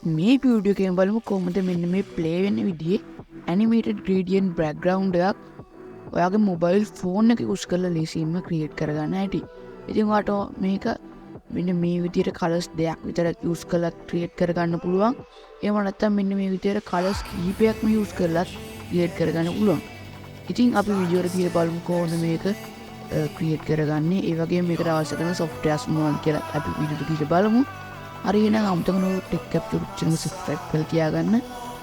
මේ වීඩියෝ එකෙන් බලමු කොහොමද මෙන්න මේ ප්ලේ වෙන විදිහේ ඇනිමේටඩ් ග්‍රේඩියන්ට් බෑග්ග්‍රවුන්ඩ් එකක් ඔයාගේ මොබයිල් ෆෝන් එක යූස් කරලා ලේසියෙන්ම ක්‍රියේට් කරගන්න හැටි. ඉතින් ඔයාට මේක මෙන්න මේ විදිහට කලර්ස් දෙකක් විතර යූස් කරලා ක්‍රියේට් කරගන්න පුළුවන්. එහෙම නැත්නම් මෙන්න මේ විදිහට කලර්ස් කීපයක්ම යූස් කරලා ක්‍රියේට් කරගන්න පුළුවන්. ඉතින් අපි වීඩියෝ එක දිහා බලමු කොහොමද මේක ක්‍රියේට් කරගන්නේ. ඒ වගේම මේකට අවශ්‍ය කරන සොෆ්ට්වෙයාර්ස් මොනවද කියලා අපි වීඩියෝ එක දිහා බලමු. හරි එහෙනම් අමතක නොවී tech cap YouTube channel subscribe කරලා තියාගන්න.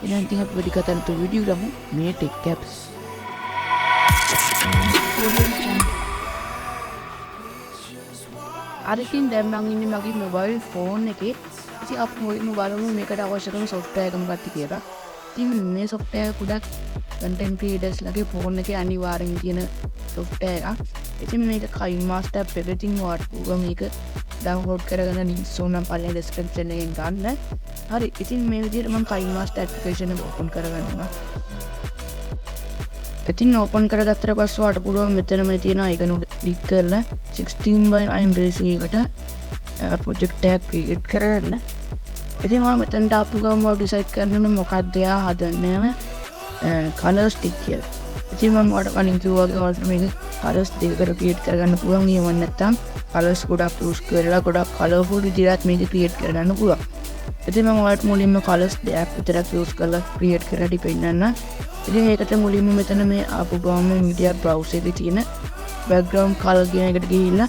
එහෙනම් ඉතින් අපි වැඩි කතා නැතුව වීඩියෝ ගමු. මේ ටෙක් කැප්ස් අරකින් දැන් මම ඉන්නේ මගේ මොබයිල් ෆෝන් එකේ. ඉතින් අපි මුලින්ම බලමු මේකට අවශ්‍ය කරන software එක මොකක්ද කියලා. ඉතින් මේ software ගොඩක් content creators ලගේ ෆෝන් එකේ අනිවාර්යෙන් තියෙන software එකක්. ඉතින් මේක KineMaster app එකකින් ඉතින් ඔයාලා මේක download කරගන්න links උනම් පල්ලේ description එකෙන් ගන්න. හරි. ඉතින් මේ විදිහට මම KineMaster application එක open කරගන්නවා. ඉතින් open කරගත්තට පස්සේ ඔයාලට පුළුවන් මෙතන මේ තියෙන icon උඩ click කරලා 16:9 ratio එකට project එකක් create කරගන්න. ඉතින් මම මෙතනට ආපු ගමන් මම decide කරනවා මොකක්ද එයා හදන්නේ color stick කියලා. ඉතින් මම ඔයාලට කලින් කිව්වා වගේ ඔයාලට මේක colors දෙකකට create කරගන්න පුළුවන්. එහෙම නැත්නම් colors ගොඩක් use කරලා ගොඩක් colourful විදිහට මේක create කරගන්න පුළුවන්. ඉතින් මම ඔයාලට මුලින්ම colors දෙකක් විතරක් use කරලා create කරලා දෙපෙන්නන්න. ඉතින් ඒකට මුලින්ම මෙතන මේ ආපු ගමන් media browser එකේ තියෙන background color කියන එකට ගිහිල්ලා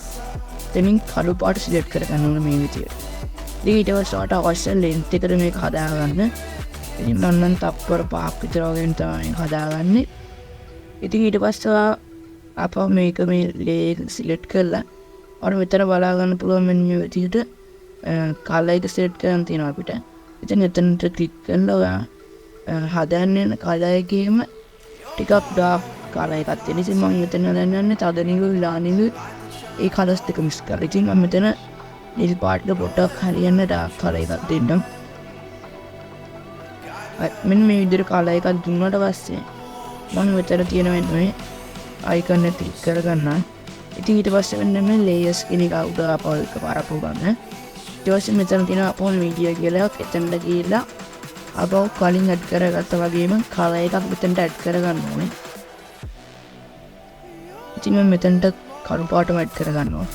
එතනින් කළු පාට select කරගන්න ඕනේ මේ විදිහට. ඉතින් ඊට පස්සේ ඔයාලට අවශ්‍ය length එකට මේක හදාගන්න. ඉතින් මම නම් තප්පර 5ක් විතර වගේ තමයි හදාගන්නේ. ඉතින් ඊට පස්සේ අපව මේක මේ layer select කරලා ඔයාලා මෙතන බලා ගන්න පුළුවන් මෙන්න මේ විදිහට color එක select කරන් තියෙනවා අපිට. ඉතින් එතනට click කරලා ඔයා හදන්න color එකේම ටිකක් dark color එකක් තියෙන. ඉතින් මම මෙතන හදන්නේ තද නිලු ලා නිලු ඒ colors දෙක mix කරලා. ඉතින් මම මෙතන නිල් පාට පොටක් හරියන්න dark color එකක් දෙන්නම්. මෙන්න මේ විදිහට color එකක් දුන්නාට පස්සේ මම මෙතන තියෙන මේ icon එක click කරගන්නවා. ඉතින් ඊට පස්සේ මෙන්න මේ layers කියන එක උඩ අපව එකපාරක් ගන්න. ඊට පස්සේ මෙතන තියෙන අපෝ media කියලා එකක් එතනට ගිහිල්ලා අපව කලින් add කරගත්තා වගේම color එකක් මෙතනට add කරගන්න ඕනේ. ඉතින් මම මෙතනට කළු පාටම add කරගන්නවා.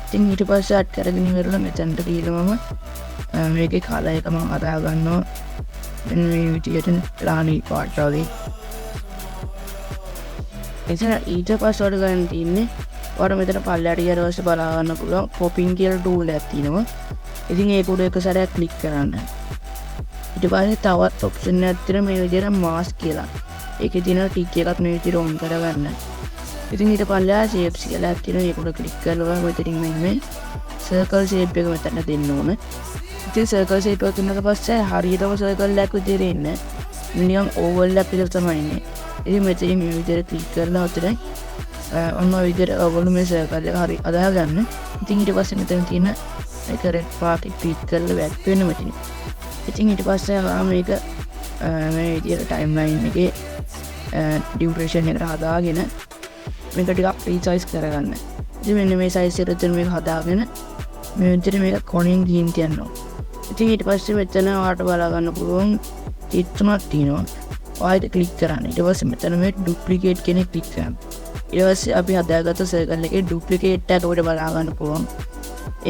ඉතින් ඊට පස්සේ add කරගෙන ඉවරලා මෙතනට ගිහිල්ලා මම මේකේ color එක මම හදා ගන්නවා. මෙන්න මේ විදිහට රාණි පාට වගේ. එතන ඊට පස්සේ වල ගන්න තියෙන්නේ ඔයාලා මෙතන පල්ලයට ගියාට පස්සේ බලා ගන්න පුළුවන් popping කියලා tool එකක් තියෙනවා. ඉතින් ඒක උඩ එක සැරයක් click කරන්න. ඊට පස්සේ තවත් option එකක් තියෙනවා මේ විදිහට mask කියලා. ඒකේ තියෙන tick එකත් මේ විදිහට on කරගන්න. ඉතින් ඊට පල්ලෙහා shapes කියලා තියෙනවා. ඒක උඩ click කරලා මෙතනින් මේ circle shape එක මෙතන දෙන්න ඕනේ. ඉතින් circle shape එක දුන්නාට පස්සේ හරියටම circle එකක් විදිහට එන්නේ. නිකන් oval එකක් විතර තමයි එන්නේ. ඉතින් මෙතන මේ විදිහට click කරලා උතරයි ඔන්න ඔය විදිහට ඔයගොල්ලෝ මේ circle එක හරි අදාහ ගන්න. ඉතින් ඊට පස්සේ මෙතන තියෙන ඒක red part එක click කරලා back වෙන්න මෙතන. ඉතින් ඊට පස්සේ මේක මේ විදිහට timeline එකේ duration එක හදාගෙන මේක ටිකක් resize කරගන්න. ඉතින් මෙන්න මේ size එකට මේක හදාගෙන මේ විදිහට මේක කොණින් ගිහින් තියනවා. ඉතින් ඊට පස්සේ මෙතන ඔයාලට බලා ගන්න පුළුවන් තුනක් තියෙනවා. ඔයාලට click කරන්න. ඊට පස්සේ මෙතන මේ duplicate කියන එක click කරන්න. ඊට පස්සේ අපි හදාගත්ත circle එකේ duplicate එක අපිට බලා ගන්න පුළුවන්.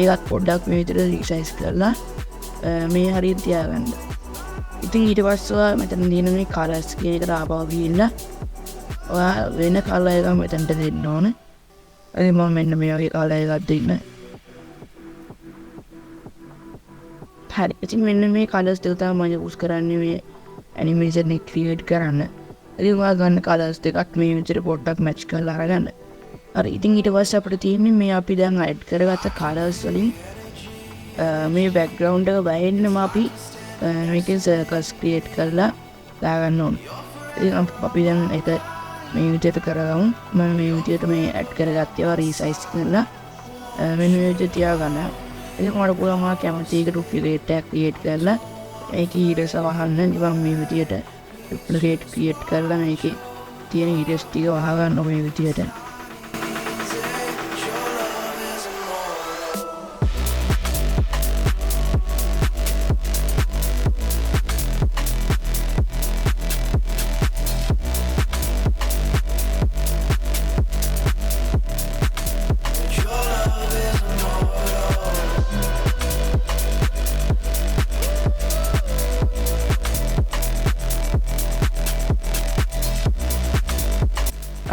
ඒකත් පොඩ්ඩක් මේ විදිහට resize කරලා මේ හරියට තියාගන්න. ඉතින් ඊට පස්සේ මෙතන තියෙන මේ colors කියන එකට ආපහු ගිහිල්ලා ඔයා වෙන color එකක් මෙතනට දෙන්න ඕනේ. ඉතින් මම මෙන්න මේ වගේ color එකක් දෙන්න. හරි. ඉතින් මෙන්න මේ colors දෙක තමයි මම use කරන්නේ මේ animation එක create කරන්න. ඉතින් ඔයා ගන්න colors දෙකක් මේ විදිහට පොඩ්ඩක් match කරලා අරගන්න. හරි. ඉතින් ඊට පස්සේ අපිට තියෙන්නේ මේ අපි දැන් add කරගත්ත colors වලින් මේ background එක බහින්නම අපි මේකෙන් circles create කරලා දාගන්න ඕනේ. ඉතින් අපි දැන් ඒක මේ විදිහට කරගමු. මම මේ විදිහට මේ add කරගත්තේ resize කරලා මෙන්න මේ විදිහට තියාගන්න. ඉතින් මට පුළුවන් ඔයා කැමති එක duplicate එකක් create කරලා ඒකේ ඉරස වහන්න. ඉතින් මේ විදිහට duplicate create කරලා මේකේ තියෙන ඉරස් ටික වහගන්න මේ විදිහට.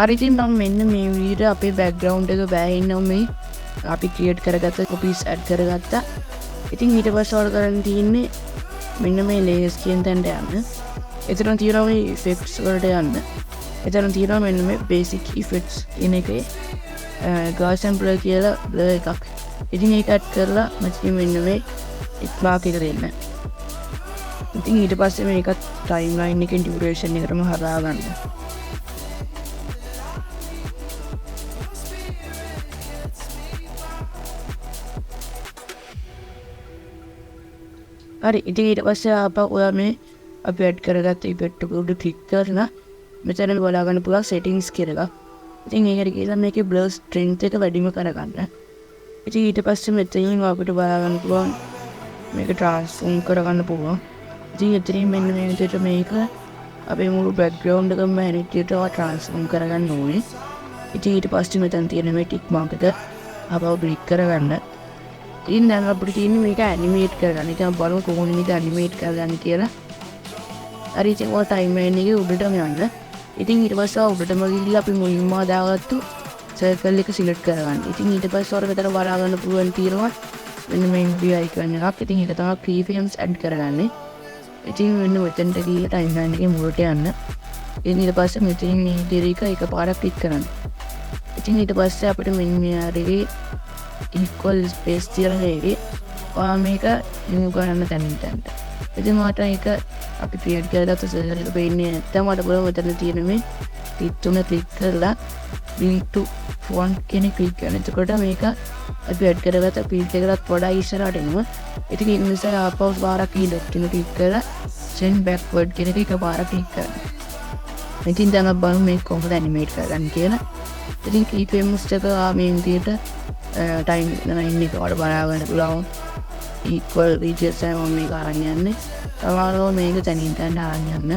අරිතින් මම මෙන්න මේ විදිහට අපේ බෑග්ග්‍රවුන්ඩ් එක බෑහින්නම් මේ අපි ක්‍රියේට් කරගත්ත කොපීස් ඇඩ් කරගත්තා. ඉතින් ඊට පස්සේ ඔයාලා කරන්න තියෙන්නේ මෙන්න මේ ලේයර්ස් කියන තැනට යන්න. එතන තියෙනවා මේ ඉෆෙක්ට්ස් වලට යන්න. එතන තියෙනවා මෙන්න මේ බේසික් ඉෆෙක්ට්ස් කියන එකේ ගාස් ඇන්ඩ් බ්ලර් කියලා බ්ලර් එකක්. ඉතින් ඒක ඇඩ් කරලා මම මෙන්න මේ ඉක්ලාක් එක දෙන්න. ඉතින් ඊට පස්සේ මේකත් ටයිම්ලයින් එකේ ඩියුරේෂන් එකටම හදා ගන්න. හරි ඉතින් ඊට පස්සේ ආපහු ඔයා මේ අපි ඇඩ් කරගත්ත ඉෆෙක්ට් එක උඩ ක්ලික් කරලා මෙතන බලා ගන්න පුළුවන් settings කියලා. ඉතින් ඒකට කියලා මේකේ blur strength එක වැඩිම කරගන්න. ඉතින් ඊට පස්සේ මෙතනින් අපිට බලා ගන්න පුළුවන් මේක transform කරගන්න පුළුවන්. ඉතින් එතනින් මෙන්න මේ විදිහට මේක අපේ මුළු background එකම මැනිටේට transform කරගන්න ඕනේ. ඉතින් ඊට පස්සේ මෙතන තියෙන මේ tick mark එක අපව ක්ලික් කරගන්න. ඉතින් දැන් අපිට තියෙන්නේ මේක ඇනිමේට් කරගන්න. ඉතින් අපි බලමු කොහොමද මේක ඇනිමේට් කරගන්නේ කියලා. හරි ඉතින් ඔය ටයිම්ලයින් එකේ උඩටම යන්න. ඉතින් ඊට පස්සේ උඩටම ගිහිල්ලා අපි මුලින්ම දාගත්තු සර්කල් එක සිලෙක්ට් කරගන්න. ඉතින් ඊට පස්සේ ඔර මෙතන බලා ගන්න පුළුවන් තියෙනවා මෙන්න මේ view icon එකක්. ඉතින් ඒක තමයි keyframes add කරගන්නේ. ඉතින් මෙන්න මෙතනට ගිහිල්ලා ටයිම්ලයින් එකේ මුලට යන්න. ඉතින් ඊට පස්සේ මෙතනින් මේ විදිහට එකපාරක් ක්ලික් කරන්න. ඉතින් ඊට පස්සේ අපිට මෙන්න මේ ආරේ equal space කියලා නේද? ඔයා මේක remove කරන්න තැනින්ට. ඉතින් මට ඒක අපි ක්‍රියේට් කරගත්ත සර්කල් එක පේන්නේ නැත්නම් මට බලන්න මෙතන තියෙන මේ ටික් තුන ක්ලික් කරලා bring to front කියන ක්ලික් කරන්න. එතකොට මේක අපි ඇඩ් කරගත්ත ෆීල්ඩ් එකකට වඩා ඉස්සරහට එනවා. ඉතින් ඒ නිසා ආපහු පාරක් ඊ ඩොට් කියන ක්ලික් කරලා send backward කියන එක පාරක් ක්ලික් කරන්න. ඉතින් දැන් අපි බලමු මේක කොහොමද ඇනිමේට් කරගන්නේ කියලා. ඉතින් keyframes එක මේ විදිහට ටයිම් ලයින් එක වල බලා ගන්න පුළුවන්. equal regions එක මේක අරන් යන්නේ. සමහරව මේක තනින් තනින් අරන් යන්න.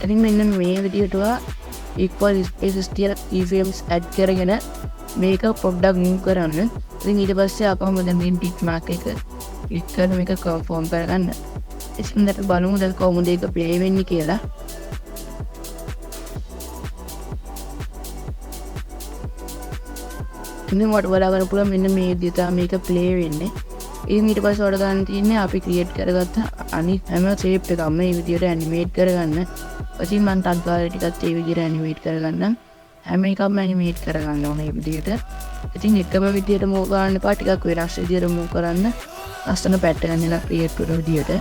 ඉතින් මෙන්න මේ විදිහට equal spaces තියලා keyframes add කරගෙන මේක පොඩ්ඩක් move කරන්න. ඉතින් ඊට පස්සේ අපහම දැන් මේ tick mark එක ක්ලික් කරලා මේක confirm කරගන්න. ඉතින් දැන් බලමු දැන් කොහොමද ඒක play වෙන්නේ කියලා. ඉතින් මට බලා ගන්න පුළුවන් මෙන්න මේ විදිහට මේක play වෙන්නේ. ඉතින් ඊට පස්සේ වඩ ගන්න තියෙන්නේ අපි create කරගත්ත අනිත් හැම shape එකක්ම මේ විදිහට animate කරගන්න. ඉතින් මම තත්කාලේ ටිකක් ඒ විදිහට animate කරගන්නම්. හැම එකක්ම animate කරගන්න ඕනේ මේ විදිහට. ඉතින් එකම විදිහට move කරන්න එපා, ටිකක් වෙනස් විදිහට move කරන්න. ලස්සන pattern එකක් create කරන විදිහට.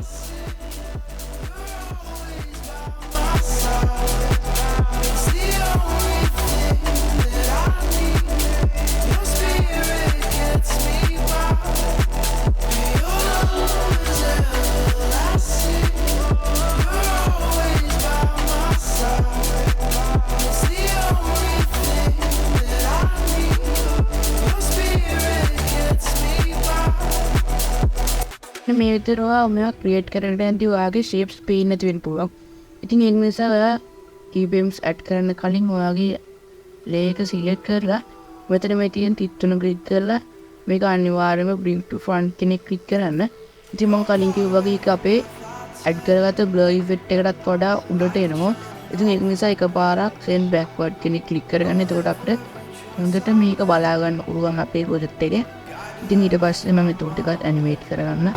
මේ විදිහට ඔයා ක්‍රියේට් කරගෙන යද්දී ඔයාගේ shapes පේන්න නැති වෙන්න පුළුවන්. ඉතින් ඒ නිසා ඔයා keyframes add කරන්න කලින් ඔයාගේ layer එක select කරලා මෙතන මේ තියෙන ටික් තුන ක්ලික් කරලා මේක අනිවාර්යයෙන්ම bring to front කෙනෙක් ක්ලික් කරන්න. ඉතින් මම කලින් කිව්වා වගේ ඒක අපේ add කරගත්ත blur effect එකටත් වඩා උඩට එනවා. ඉතින් ඒ නිසා එකපාරක් send backward කෙනෙක් ක්ලික් කරගන්න. එතකොට අපිට හොඳට මේක බලා ගන්න පුළුවන් අපේ project එකේ. ඉතින් ඊට පස්සේ මම ඒක ටිකක් ඇනිමේට් කරගන්න.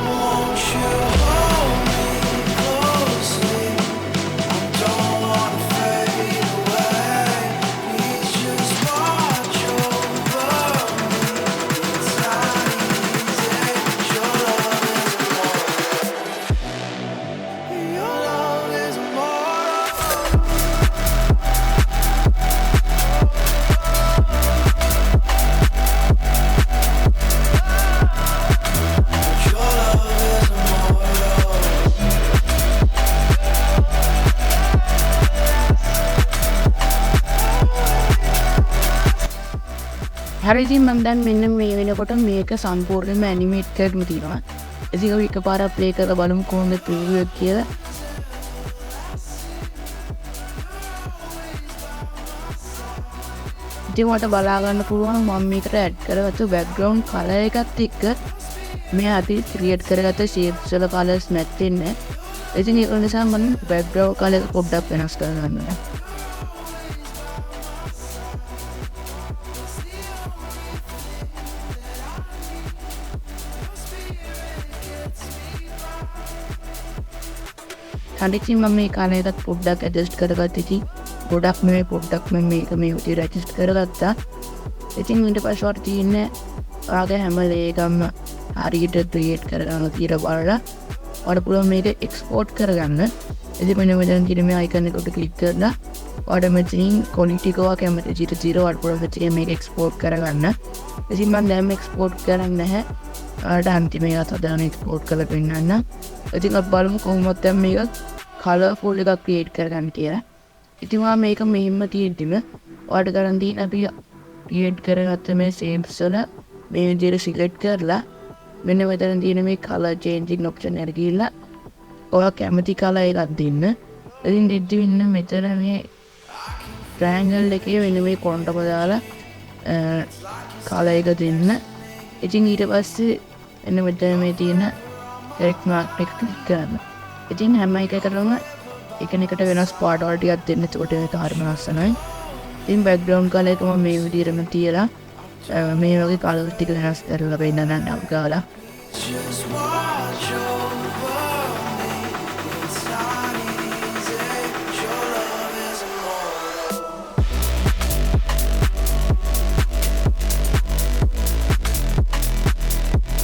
හරි ඉතින් මම දැන් මෙන්න මේ වෙනකොට මේක සම්පූර්ණයෙන්ම ඇනිමේට් කරගෙන තියෙනවා. ඉතින් අපි එකපාරක් ප්ලේ කරලා බලමු කොහොමද ප්‍රිවිව් එක කියලා. ඉතින් මට බලා ගන්න පුළුවන් මම මේකට ඇඩ් කරගත්තු බෑග්ග්‍රවුන්ඩ් කලර් එකත් එක්ක මේ අපි ක්‍රියේට් කරගත්ත ෂේප්ස් වල කලර්ස් මැච් වෙන්නේ. ඉතින් ඒක නිසා මම බෑග්ග්‍රවුන්ඩ් කලර් එක පොඩ්ඩක් වෙනස් කරගන්නවා. හරිසින් මම මේ කලර් එකත් පොඩ්ඩක් ඇඩ්ජස්ට් කරගත්තා. ඉතින් ගොඩක් නෙමෙයි පොඩ්ඩක් මම මේක මේ විදිහට ඇඩ්ජස්ට් කරගත්තා. ඉතින් ඊට පස්සේ වට තියෙන්නේ ඔයාගේ හැම ලේකම හරියට ක්‍රියේට් කරගන්න කියලා බලලා ඔයාලට පුළුවන් මේක එක්ස්පෝර්ට් කරගන්න. ඉතින් මෙන්න මෙතන තියෙන මේ අයිකන් එකට ක්ලික් කරලා ඔයාලට මෙතනින් ක්වොලිටි එක ඔයා කැමති විදිහට 0 ඔයාලට පුළුවන් මෙතන මේක එක්ස්පෝර්ට් කරගන්න. ඉතින් මම දැන් එක්ස්පෝර්ට් කරන්නේ නැහැ. ඔයාලට අන්තිම එකත් හදාගෙන එක්ස්පෝර්ට් කරලා පෙන්නන්න. ඉතින් අපි බලමු කොහොමද දැන් මේක කලර්ෆුල් එකක් ක්‍රියේට් කරගන්න කියලා. ඉතින් ඔයා මේක මෙහෙම තියෙද්දිම ඔයාලට ගන්න තියෙන අපි ක්‍රියේට් කරගත්ත මේ ෂේප්ස් වල මේ විදිහට සිලෙක්ට් කරලා මෙන්න මෙතන තියෙන මේ කලර් චේන්ජින් ඔප්ෂන් එකට ගිහිල්ලා ඔයා කැමති කලර් එකක් දෙන්න. ඉතින් දෙද්දි වෙන මෙතන මේ ට්‍රයැන්ගල් එකේ වෙන මේ කොන්ටම දාලා කලර් එක දෙන්න. ඉතින් ඊට පස්සේ එන්න මෙතන මේ තියෙන සෙලෙක්ට් මාර්ක් එක ක්ලික් කරන්න. ඉතින් හැම එකකටම එකිනෙකට වෙනස් පාට වල ටිකක් දෙන්න. එතකොට ඒක හරිම ලස්සනයි. ඉතින් බෑග්ග්‍රවුන්ඩ් කලර් එක මම මේ විදිහටම තියලා මේ වගේ කලර් ටික වෙනස් කරලා පෙන්නන්න නම් ගාලා.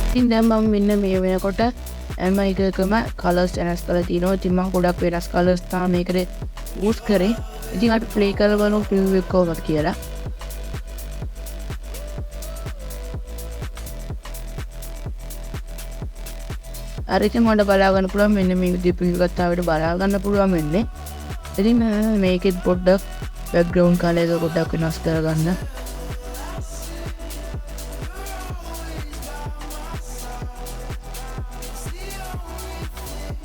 ඉතින් දැන් මම මෙන්න මේ වෙනකොට හැම එකකම කලර්ස් වෙනස් කරලා තියෙනවා. ඉතින් මම ගොඩක් වෙනස් කලර්ස් තමයි මේකට යූස් කරේ. ඉතින් අපි ප්ලේ කරලා බලමු ප්‍රිව්යු එක කොහොමද කියලා. අර ඉතින් මට බලා ගන්න පුළුවන් මෙන්න මේ විදිහේ ප්‍රිව්යු එකක් තාවට බලා ගන්න පුළුවන් වෙන්නේ. ඉතින් මේකෙත් පොඩ්ඩක් බෑග්ග්‍රවුන්ඩ් කලර් එක පොඩ්ඩක් වෙනස් කරගන්න.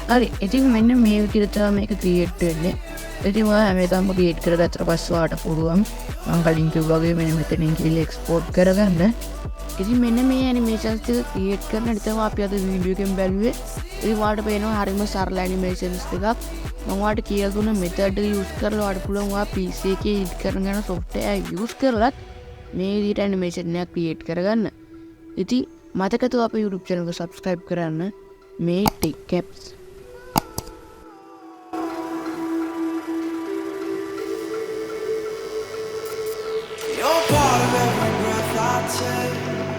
හරි ඉතින් මෙන්න මේ විදිහට තමයි මේක ක්‍රියේට් වෙන්නේ. ඉතින් ඔයා හැම එකක්ම ක්‍රියේට් කරගත්තට පස්සේ ඔයාලට පුළුවන් මම කලින් කිව්වා වගේ මෙන්න මෙතනින් ගිහලා එක්ස්පෝර්ට් කරගන්න. ඉතින් මෙන්න මේ ඇනිමේෂන්ස් ටික ක්‍රියේට් කරන විට තමයි අපි අද වීඩියෝ එකෙන් බැලුවේ. ඉතින් ඔයාලට පේනවා හරිම සරල ඇනිමේෂන්ස් ටිකක්. මම ඔයාලට කියලා දුන්න මෙතඩ් එක යූස් කරලා ඔයාලට පුළුවන් ඔයා PC එකේ එඩිට් කරන යන software එක යූස් කරලත් මේ විදිහට ඇනිමේෂන් එකක් ක්‍රියේට් කරගන්න. ඉතින් මතකද අපේ YouTube channel එක subscribe කරන්න. මේ tech caps You're part of every breath I take.